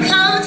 Count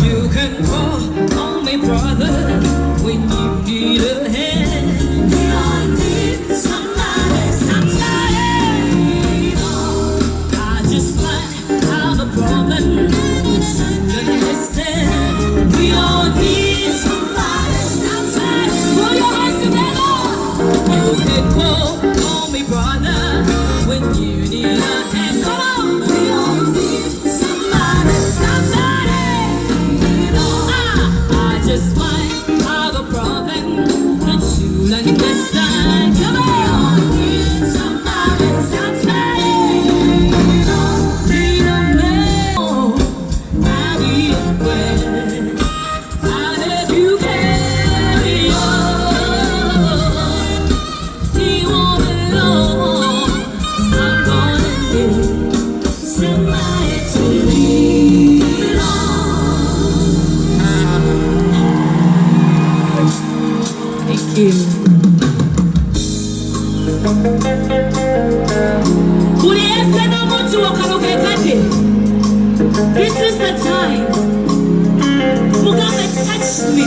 You can call on me, brother, when you need a hand. We all need somebody, somebody. I just might have a problem, but you understand. We all need somebody, somebody. Put your hands together. You can call on me, brother, when you need a hand. Come on. We all need somebody, somebody. I just might have a problem that you'll understand. Come on. Somebody, somebody. Need a man. I need a friend. I'll have you carry on. He won't belong. I'm gonna need somebody to lean on. Thank you. This is the time. Mugabe, touch me.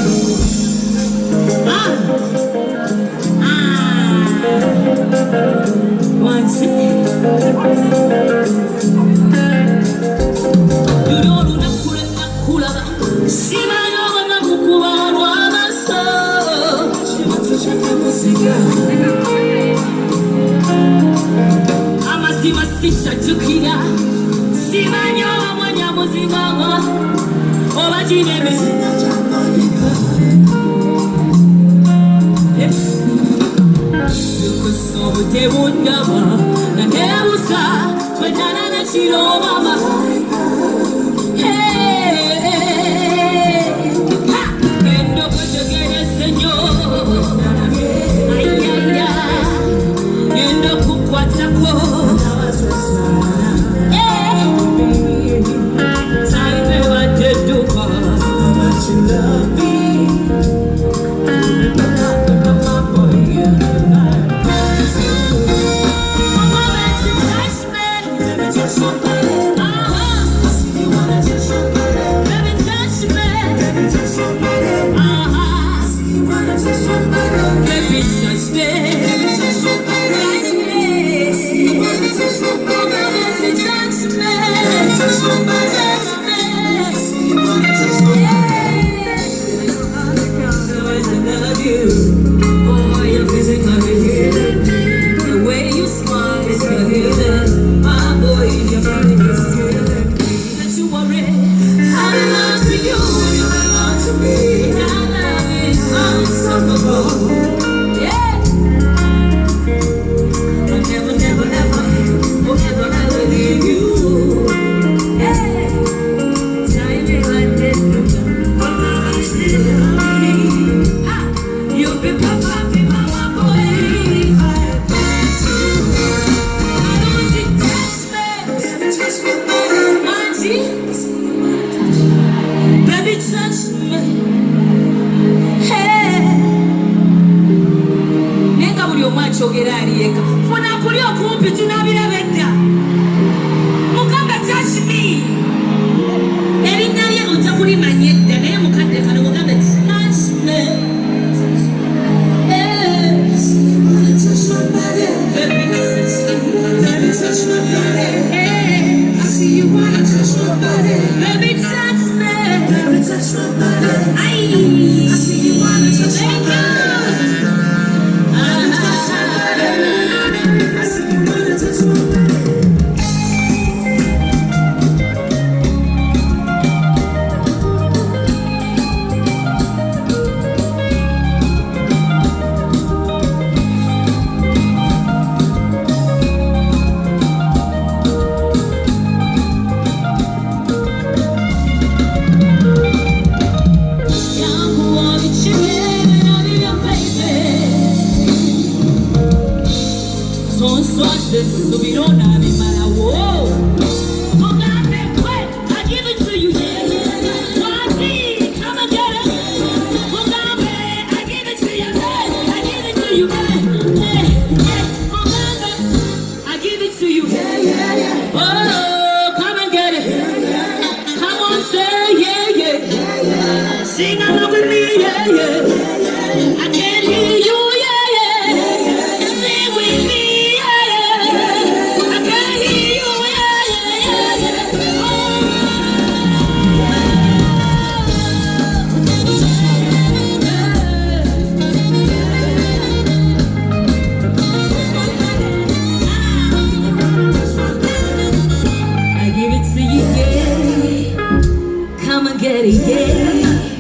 One second. You don't nakula. Simano nakukuba wamaso. Amazima sisha tukira. Simanyo mwanya muzima. Oba jinebe. Te wundaba na neusa twetana na chiro mama. Hey, ha, endo kutegere Señor. Ay, ay, ay, endo kukwatako. Time wa teduka. You love me. I see you wanna touch my body. Sing along with me, yeah, yeah. I can hear you, yeah, yeah. Sing with me, yeah, yeah. I can hear you, yeah, yeah, yeah. I give it to you, yeah. Come and get it, yeah.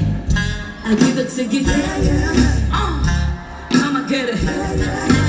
I give it to you, yeah. Come and get it.